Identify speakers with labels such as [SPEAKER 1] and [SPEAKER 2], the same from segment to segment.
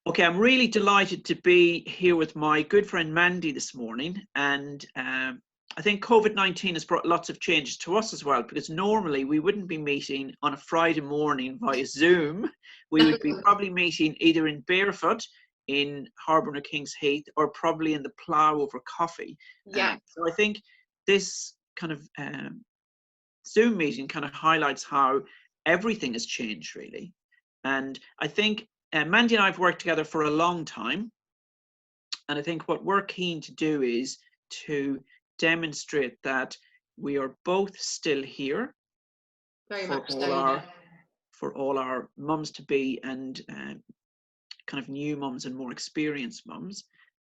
[SPEAKER 1] Okay, I'm really delighted to be here with my good friend Mandy this morning. And I think COVID-19 has brought lots of changes to us as well, because normally we wouldn't be meeting on a Friday morning via Zoom. We would be probably meeting either in Barefoot, in Harbour or King's Heath, or probably in the plough over coffee.
[SPEAKER 2] Yeah.
[SPEAKER 1] So I think this kind of Zoom meeting kind of highlights how everything has changed, really. And I think Mandy and I have worked together for a long time. And I think what we're keen to do is to demonstrate that we are both still here
[SPEAKER 2] Very
[SPEAKER 1] for
[SPEAKER 2] much
[SPEAKER 1] all
[SPEAKER 2] so,
[SPEAKER 1] our
[SPEAKER 2] yeah.
[SPEAKER 1] for all our mums to be, and kind of new mums and more experienced mums.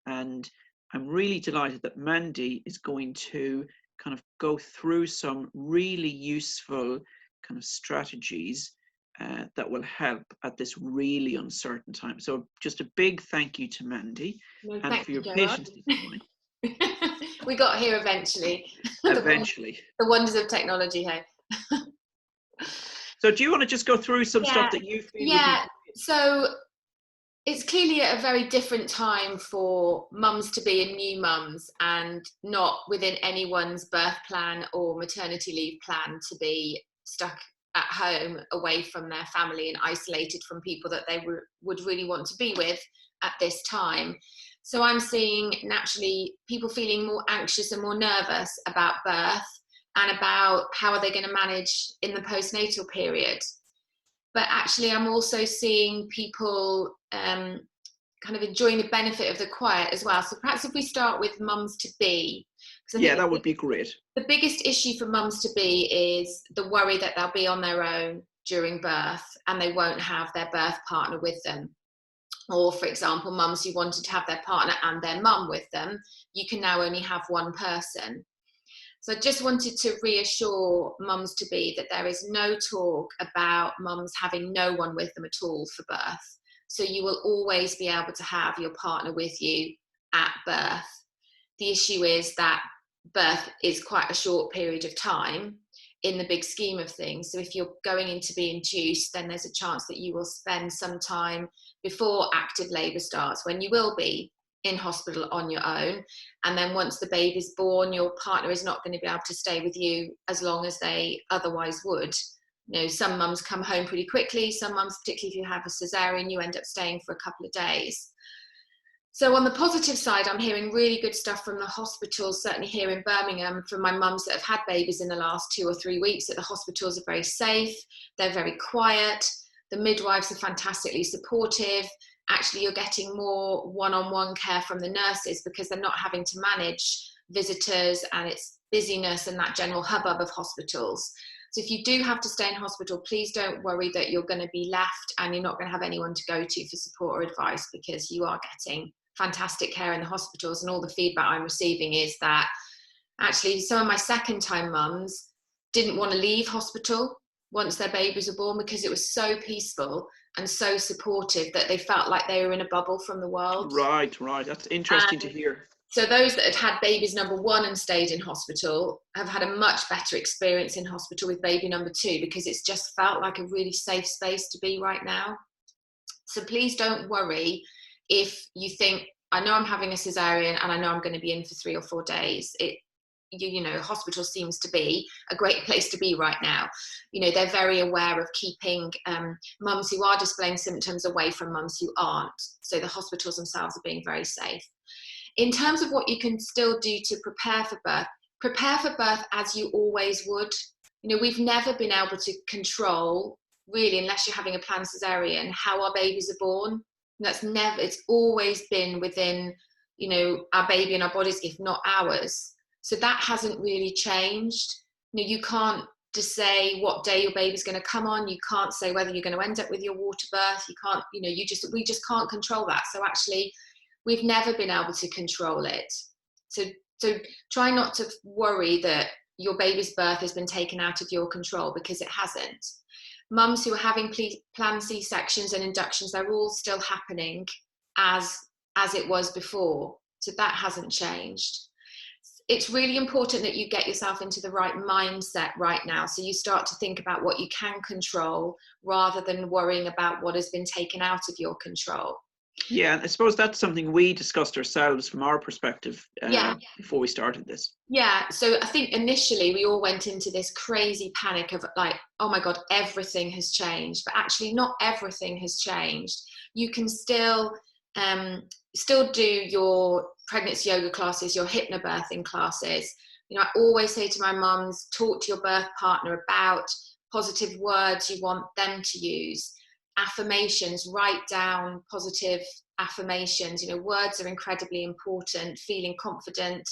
[SPEAKER 1] And I'm really delighted that Mandy is going to kind of go through some really useful kind of strategies that will help at this really uncertain time. So just a big thank you to Mandy and
[SPEAKER 2] Thank
[SPEAKER 1] for
[SPEAKER 2] you,
[SPEAKER 1] your
[SPEAKER 2] Gerard.
[SPEAKER 1] patience this morning.
[SPEAKER 2] We got here eventually.
[SPEAKER 1] Eventually.
[SPEAKER 2] The wonders of technology, hey.
[SPEAKER 1] So do you want to just go through some stuff that you feel would be great?
[SPEAKER 2] So it's clearly a very different time for mums to be and new mums, and not within anyone's birth plan or maternity leave plan to be stuck at home away from their family and isolated from people that they would really want to be with at this time. So I'm seeing naturally people feeling more anxious and more nervous about birth and about how are they going to manage in the postnatal period. But actually I'm also seeing people kind of enjoying the benefit of the quiet as well. So perhaps if we start with mums to be.
[SPEAKER 1] Yeah, that would be great.
[SPEAKER 2] The biggest issue for mums to be is the worry that they'll be on their own during birth and they won't have their birth partner with them. Or, for example, mums who wanted to have their partner and their mum with them, you can now only have one person. So I just wanted to reassure mums to be that there is no talk about mums having no one with them at all for birth. So you will always be able to have your partner with you at birth. The issue is that birth is quite a short period of time in the big scheme of things. So if you're going in to be induced, then there's a chance that you will spend some time before active labour starts, when you will be in hospital on your own. And then once the baby's born, your partner is not going to be able to stay with you as long as they otherwise would. You know, some mums come home pretty quickly. Some mums, particularly if you have a cesarean, you end up staying for a couple of days. So on the positive side, I'm hearing really good stuff from the hospitals, certainly here in Birmingham, from my mums that have had babies in the last 2 or 3 weeks, that the hospitals are very safe, they're very quiet, the midwives are fantastically supportive. Actually, you're getting more one-on-one care from the nurses because they're not having to manage visitors and its busyness and that general hubbub of hospitals. So if you do have to stay in hospital, please don't worry that you're going to be left and you're not going to have anyone to go to for support or advice, because you are getting fantastic care in the hospitals. And all the feedback I'm receiving is that actually some of my second time mums didn't want to leave hospital once their babies were born because it was so peaceful and so supportive that they felt like they were in a bubble from the world.
[SPEAKER 1] Right. That's interesting to hear.
[SPEAKER 2] So those that had had babies number 1 and stayed in hospital have had a much better experience in hospital with baby number 2, because it's just felt like a really safe space to be right now. So please don't worry if you think, I know I'm having a cesarean and I know I'm going to be in for 3 or 4 days. You know, hospital seems to be a great place to be right now. You know, they're very aware of keeping mums who are displaying symptoms away from mums who aren't. So the hospitals themselves are being very safe. In terms of what you can still do to prepare for birth as you always would. You know, we've never been able to control, really, unless you're having a planned cesarean, how our babies are born. It's always been within, you know, our baby and our body's gift, not ours. So that hasn't really changed. You know, you can't just say what day your baby's going to come on. You can't say whether you're going to end up with your water birth. You can't, you know, we just can't control that. So actually, we've never been able to control it. So try not to worry that your baby's birth has been taken out of your control, because it hasn't. Mums who are having planned C-sections and inductions, they're all still happening as it was before. So that hasn't changed. It's really important that you get yourself into the right mindset right now. So you start to think about what you can control rather than worrying about what has been taken out of your control.
[SPEAKER 1] Yeah, I suppose that's something we discussed ourselves from our perspective
[SPEAKER 2] Yeah.
[SPEAKER 1] before we started this.
[SPEAKER 2] Yeah, so I think initially we all went into this crazy panic of like, oh my God, everything has changed. But actually, not everything has changed. You can still do your pregnancy yoga classes, your hypnobirthing classes. You know, I always say to my mums, talk to your birth partner about positive words you want them to use, affirmations, write down positive affirmations. You know, words are incredibly important. Feeling confident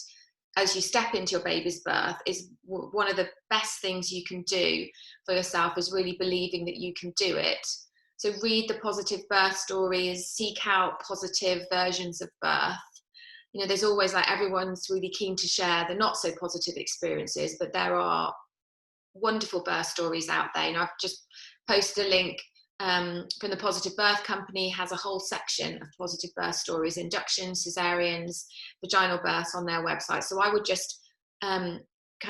[SPEAKER 2] as you step into your baby's birth is one of the best things you can do for yourself, is really believing that you can do it. So read the positive birth stories, seek out positive versions of birth. You know, there's always, like, everyone's really keen to share the not so positive experiences, but there are wonderful birth stories out there. And I've just posted a link from the Positive Birth Company, has a whole section of positive birth stories, inductions, cesareans, vaginal births on their website. So I would just kind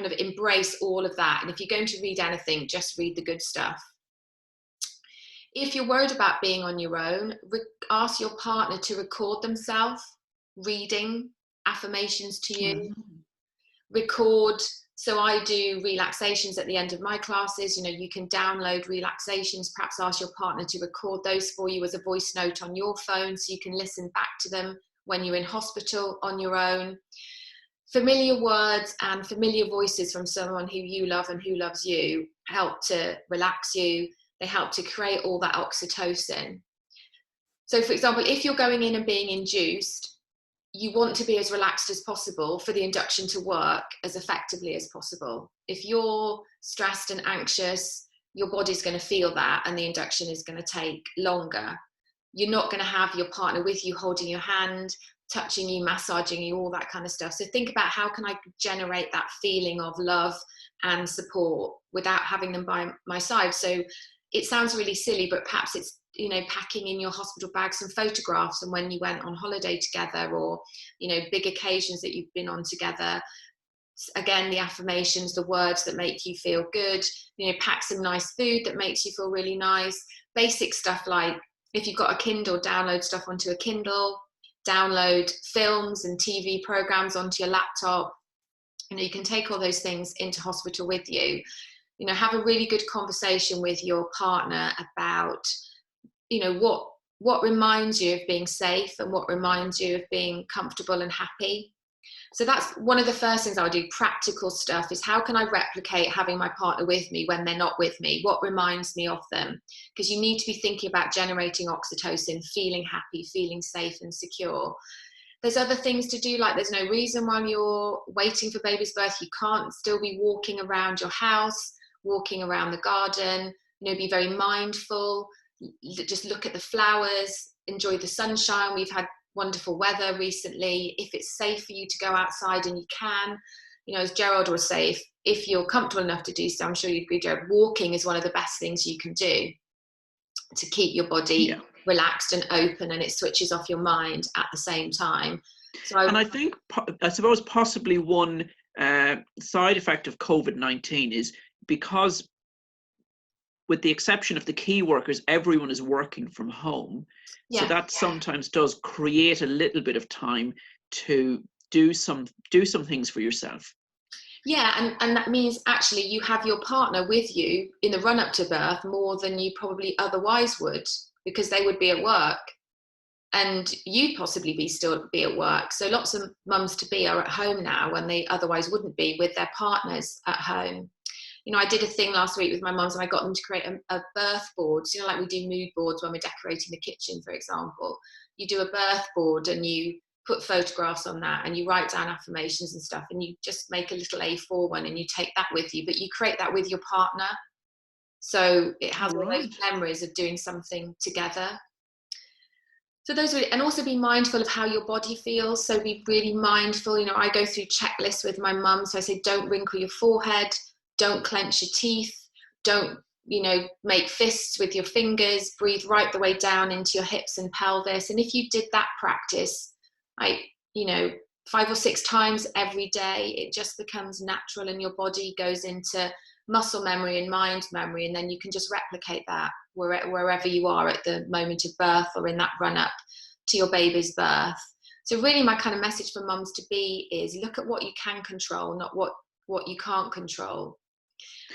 [SPEAKER 2] of embrace all of that. And if you're going to read anything, just read the good stuff. If you're worried about being on your own, ask your partner to record themselves reading affirmations to you. Record. So I do relaxations at the end of my classes. You know, you can download relaxations, perhaps ask your partner to record those for you as a voice note on your phone, so you can listen back to them when you're in hospital on your own. Familiar words and familiar voices from someone who you love and who loves you help to relax you. They help to create all that oxytocin. So, for example, if you're going in and being induced, you want to be as relaxed as possible for the induction to work as effectively as possible. If you're stressed and anxious, your body's going to feel that, and the induction is going to take longer. You're not going to have your partner with you holding your hand, touching you, massaging you, all that kind of stuff. So think about, how can I generate that feeling of love and support without having them by my side? So it sounds really silly, but perhaps it's, you know, packing in your hospital bag some photographs and when you went on holiday together, or, you know, big occasions that you've been on together. Again, the affirmations, the words that make you feel good. You know, pack some nice food that makes you feel really nice. Basic stuff like, if you've got a Kindle, download stuff onto a Kindle, download films and TV programs onto your laptop. You know, you can take all those things into hospital with you. You know, have a really good conversation with your partner about, you know, what reminds you of being safe and what reminds you of being comfortable and happy. So that's one of the first things I would do. Practical stuff is, how can I replicate having my partner with me when they're not with me? What reminds me of them? Because you need to be thinking about generating oxytocin, feeling happy, feeling safe and secure. There's other things to do, like there's no reason while you're waiting for baby's birth you can't still be walking around your house, walking around the garden. You know, be very mindful. Just look at the flowers, enjoy the sunshine. We've had wonderful weather recently. If it's safe for you to go outside and you can, you know, as Gerard would say, if you're comfortable enough to do so, I'm sure you'd agree, Gerard, walking is one of the best things you can do to keep your body relaxed and open, and it switches off your mind at the same time. So I
[SPEAKER 1] think, I suppose possibly one side effect of COVID-19 is, because with the exception of the key workers, everyone is working from home. So that sometimes does create a little bit of time to do some things for yourself.
[SPEAKER 2] Yeah, and that means actually you have your partner with you in the run up to birth more than you probably otherwise would, because they would be at work and you'd possibly still be at work. So lots of mums to be are at home now when they otherwise wouldn't be, with their partners at home. You know, I did a thing last week with my mums and I got them to create a birth board. So, you know, like we do mood boards when we're decorating the kitchen, for example. You do a birth board and you put photographs on that and you write down affirmations and stuff, and you just make a little A4 one and you take that with you, but you create that with your partner. So it has all those memories of doing something together. So those are, and also be mindful of how your body feels. So be really mindful. You know, I go through checklists with my mum. So I say, don't wrinkle your forehead, don't clench your teeth, don't, you know, make fists with your fingers, breathe right the way down into your hips and pelvis. And if you did that practice, you know, 5 or 6 times every day, it just becomes natural and your body goes into muscle memory and mind memory, and then you can just replicate that wherever you are at the moment of birth or in that run up to your baby's birth. So really my kind of message for mums to be is look at what you can control, not what you can't control.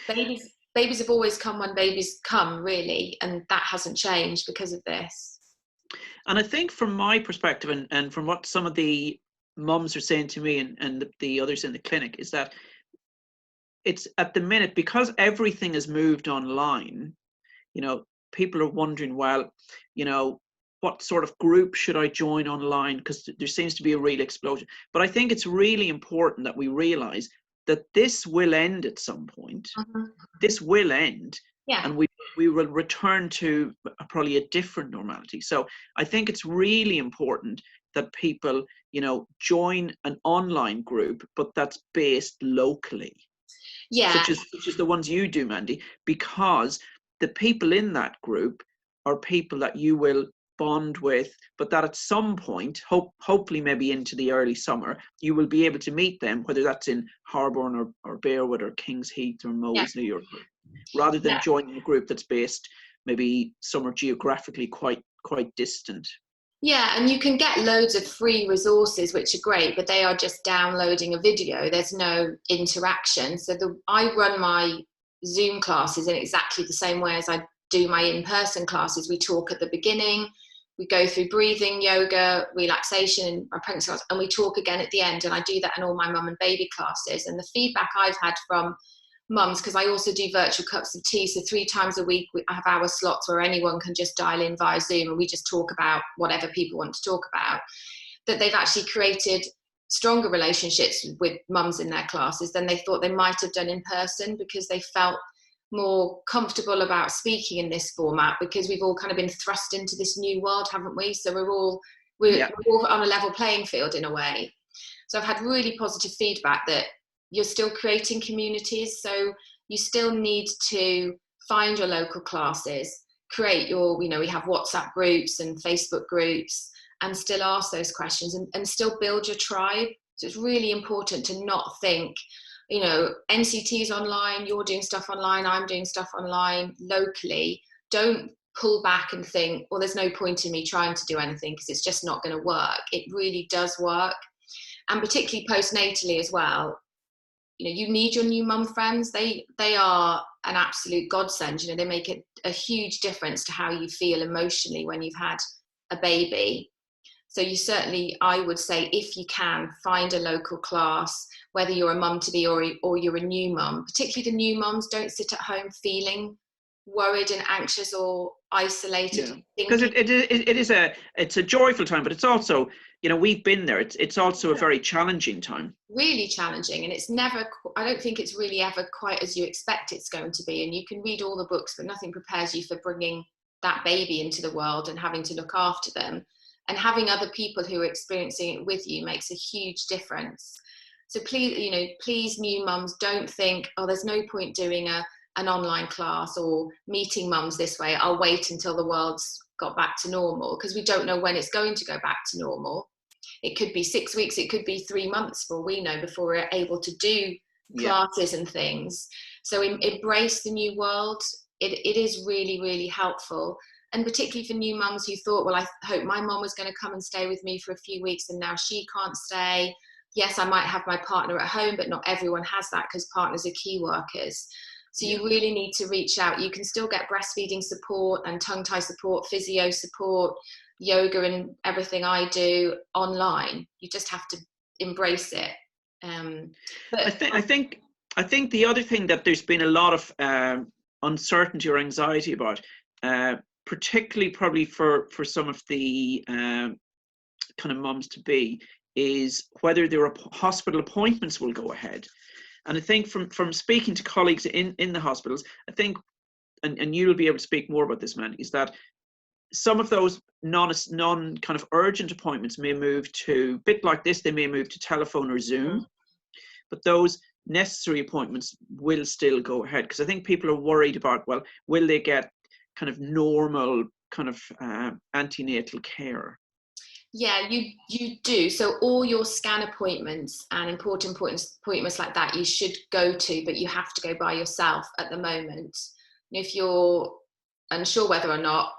[SPEAKER 2] Babies have always come when babies come, really, and that hasn't changed because of this.
[SPEAKER 1] And I think from my perspective, and from what some of the mums are saying to me and the others in the clinic, is that it's at the minute, because everything has moved online, people are wondering, well, what sort of group should I join online? Because there seems to be a real explosion. But I think it's really important that we realize that this will end at some point.
[SPEAKER 2] Mm-hmm.
[SPEAKER 1] This will end.
[SPEAKER 2] Yeah.
[SPEAKER 1] And we will return to probably a different normality. So I think it's really important that people, join an online group, but that's based locally.
[SPEAKER 2] Yeah.
[SPEAKER 1] Such as the ones you do, Mandy, because the people in that group are people that you will bond with, but that at some point, hopefully maybe into the early summer, you will be able to meet them, whether that's in Harborne or Bearwood or Kings Heath or Moseley, or rather than joining a group that's based maybe somewhere geographically quite distant.
[SPEAKER 2] Yeah, and you can get loads of free resources, which are great, but they are just downloading a video. There's no interaction. So I run my Zoom classes in exactly the same way as I do my in-person classes. We talk at the beginning, we go through breathing, yoga, relaxation, my pregnancy class, and we talk again at the end. And I do that in all my mum and baby classes. And the feedback I've had from mums, because I also do virtual cups of tea, so 3 times a week I have hour slots where anyone can just dial in via Zoom and we just talk about whatever people want to talk about, that they've actually created stronger relationships with mums in their classes than they thought they might have done in person, because they felt more comfortable about speaking in this format, because we've all kind of been thrust into this new world, haven't we? So we're all on a level playing field in a way. So I've had really positive feedback that you're still creating communities, so you still need to find your local classes, create your, we have WhatsApp groups and Facebook groups, and still ask those questions and still build your tribe. So it's really important to not think, NCT's online, you're doing stuff online, I'm doing stuff online locally. Don't pull back and think, well, there's no point in me trying to do anything because it's just not going to work. It really does work. And particularly postnatally as well, you need your new mum friends. They are an absolute godsend. They make a huge difference to how you feel emotionally when you've had a baby. So you certainly, I would say, if you can, find a local class, whether you're a mum to be or you're a new mum. Particularly the new mums, don't sit at home feeling worried and anxious or isolated.
[SPEAKER 1] Because it's a joyful time, but it's also, we've been there. It's also a very challenging time. Really
[SPEAKER 2] challenging, and it's never, I don't think it's really ever quite as you expect it's going to be. And you can read all the books, but nothing prepares you for bringing that baby into the world and having to look after them. And having other people who are experiencing it with you makes a huge difference. So please, new mums, don't think, oh, there's no point doing an online class or meeting mums this way. I'll wait until the world's got back to normal, because we don't know when it's going to go back to normal. It could be 6 weeks, it could be 3 months for all we know before we're able to do classes and things. So embrace the new world. It is really, really helpful. And particularly for new mums who thought, well, I hope my mum was going to come and stay with me for a few weeks and now she can't stay. Yes, I might have my partner at home, but not everyone has that, because partners are key workers. So you really need to reach out. You can still get breastfeeding support and tongue tie support, physio support, yoga and everything I do online. You just have to embrace it.
[SPEAKER 1] I think the other thing that there's been a lot of uncertainty or anxiety about, particularly probably for some of the kind of mums to be, is whether their hospital appointments will go ahead. And I think from speaking to colleagues in the hospitals, I think, and you'll be able to speak more about this, Mandy, is that some of those non kind of urgent appointments may move to, a bit like this, they may move to telephone or Zoom, but those necessary appointments will still go ahead. Because I think people are worried about, well, will they get kind of normal kind of antenatal care?
[SPEAKER 2] Yeah, you do. So all your scan appointments and important appointments like that, you should go to, but you have to go by yourself at the moment. If you're unsure whether or not,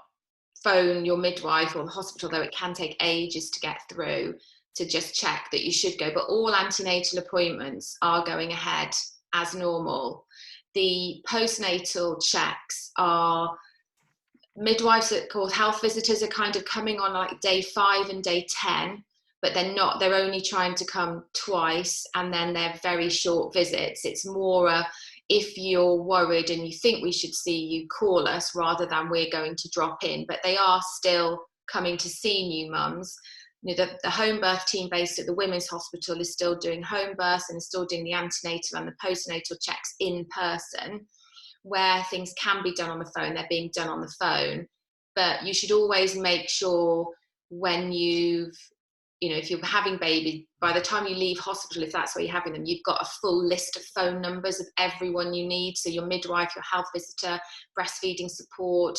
[SPEAKER 2] phone your midwife or the hospital, though it can take ages to get through, to just check that you should go. But all antenatal appointments are going ahead as normal. The postnatal checks are, midwives that called health visitors are kind of coming on like day 5 and day 10, but they're only trying to come twice, and then they're very short visits. It's more if you're worried and you think we should see you, call us, rather than we're going to drop in. But they are still coming to see new mums. You know, the home birth team based at the Women's Hospital is still doing home births and still doing the antenatal and the postnatal checks in person. Where things can be done on the phone, they're being done on the phone. But you should always make sure when if you're having baby, by the time you leave hospital, if that's where you're having them, you've got a full list of phone numbers of everyone you need. So your midwife, your health visitor, breastfeeding support,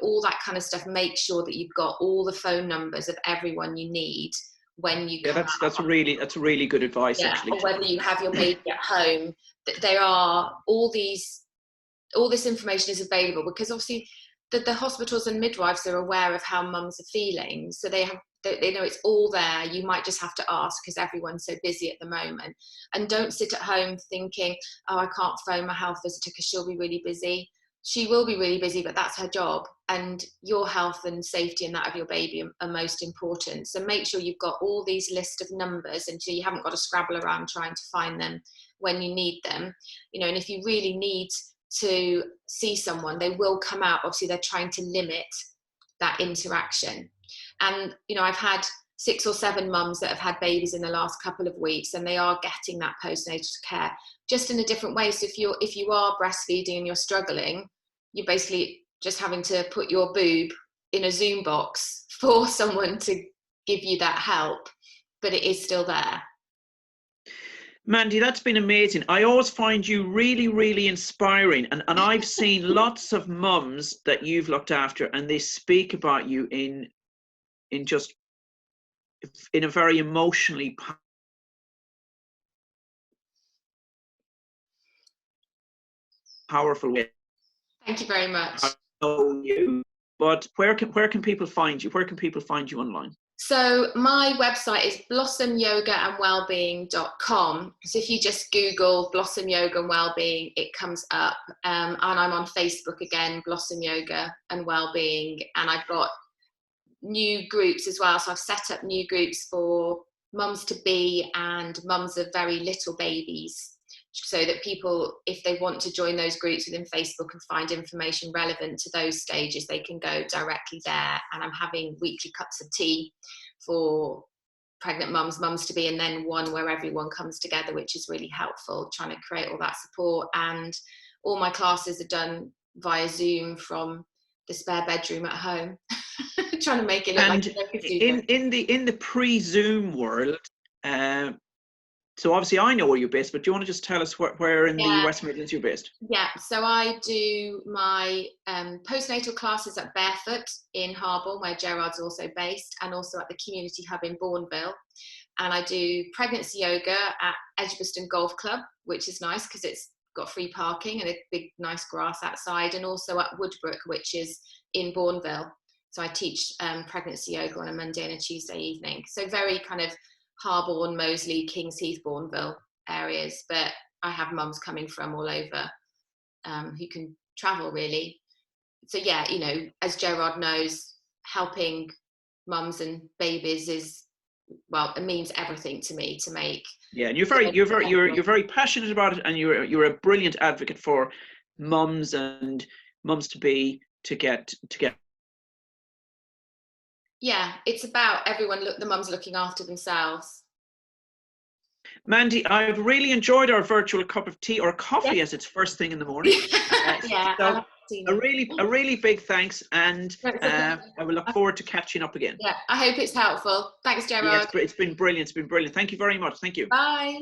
[SPEAKER 2] all that kind of stuff. Make sure that you've got all the phone numbers of everyone you need when you come out.
[SPEAKER 1] That's really good advice, actually.
[SPEAKER 2] Or whether you have your baby at home, that there are all this information is available, because obviously the hospitals and midwives are aware of how mums are feeling, so they know it's all there. You might just have to ask, because everyone's so busy at the moment. And don't sit at home thinking, oh, I can't phone my health visitor because she'll be really busy. She will be really busy, but that's her job, and your health and safety and that of your baby are most important. So make sure you've got all these lists of numbers, and so you haven't got to scrabble around trying to find them when you need them. And if you really need to see someone, they will come out. Obviously, they're trying to limit that interaction. And I've had 6 or 7 mums that have had babies in the last couple of weeks, and they are getting that postnatal care just in a different way. So if you are breastfeeding and you're struggling, you're basically just having to put your boob in a Zoom box for someone to give you that help, but it is still there.
[SPEAKER 1] Mandy, that's been amazing. I always find you really, really inspiring. And I've seen lots of mums that you've looked after, and they speak about you in a very emotionally powerful way.
[SPEAKER 2] Thank you very much.
[SPEAKER 1] I know you, but where can people find you? Where can people find you online?
[SPEAKER 2] So my website is blossomyogaandwellbeing.com. So if you just Google Blossom Yoga and Wellbeing, it comes up. And I'm on Facebook again, Blossom Yoga and Wellbeing. And I've got new groups as well. So I've set up new groups for mums to be and mums of very little babies, so that people, if they want to join those groups within Facebook and find information relevant to those stages, they can go directly there. And I'm having weekly cups of tea for pregnant mums to be, and then one where everyone comes together, which is really helpful, trying to create all that support. And all my classes are done via Zoom from the spare bedroom at home, trying to make it look like a yoga studio.
[SPEAKER 1] In the pre-Zoom world, so obviously I know where you're based, but do you want to just tell us where in the West Midlands you're based?
[SPEAKER 2] Yeah, so I do my postnatal classes at Barefoot in Harborne, where Gerard's also based, and also at the community hub in Bourneville. And I do pregnancy yoga at Edgbaston Golf Club, which is nice because it's got free parking and a big nice grass outside, and also at Woodbrook, which is in Bourneville. So I teach pregnancy yoga on a Monday and a Tuesday evening. So very kind of Harborne, Moseley, Kings Heath, Bourneville areas, but I have mums coming from all over who can travel really. So yeah, as Gerard knows, helping mums and babies is, well, it means everything to me to make.
[SPEAKER 1] Yeah, and you're very passionate about it, and you're a brilliant advocate for mums and mums to be to get.
[SPEAKER 2] Yeah, it's about everyone. The mums looking after themselves.
[SPEAKER 1] Mandy, I've really enjoyed our virtual cup of tea, or coffee, as it's first thing in the morning.
[SPEAKER 2] Yeah,
[SPEAKER 1] so a really big thanks, and I will look forward to catching up again.
[SPEAKER 2] Yeah, I hope it's helpful. Thanks, Gerard.
[SPEAKER 1] Yeah, it's been brilliant. Thank you very much. Thank you.
[SPEAKER 2] Bye.